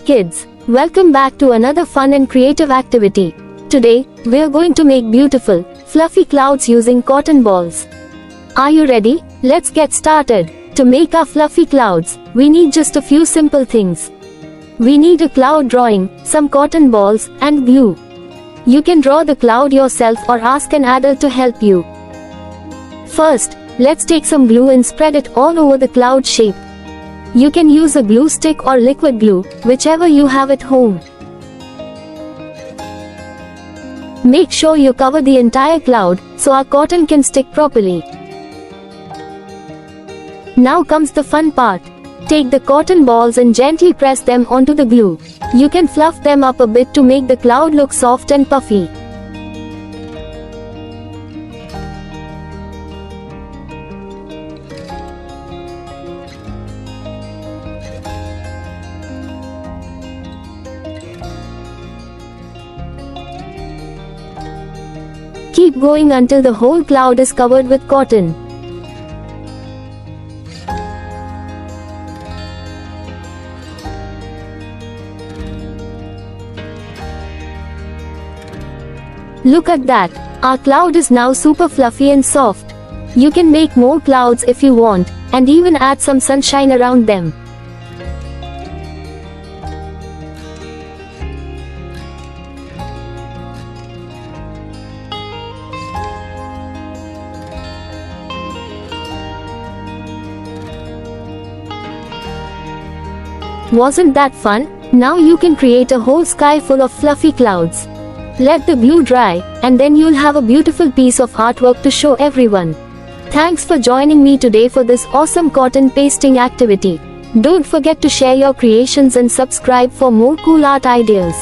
kids, welcome back to another fun and creative activity. Today, we are going to make beautiful, fluffy clouds using cotton balls. Are you ready? Let's get started. To make our fluffy clouds, we need just a few simple things. We need a cloud drawing, some cotton balls, and glue. You can draw the cloud yourself or ask an adult to help you. First, let's take some glue and spread it all over the cloud shape. You can use a glue stick or liquid glue, whichever you have at home. Make sure you cover the entire cloud, so our cotton can stick properly. Now comes the fun part. Take the cotton balls and gently press them onto the glue. You can fluff them up a bit to make the cloud look soft and puffy. Keep going until the whole cloud is covered with cotton. Look at that! Our cloud is now super fluffy and soft. You can make more clouds if you want, and even add some sunshine around them. Wasn't that fun? Now you can create a whole sky full of fluffy clouds. Let the glue dry, and then you'll have a beautiful piece of artwork to show everyone. Thanks for joining me today for this awesome cotton pasting activity. Don't forget to share your creations and subscribe for more cool art ideas.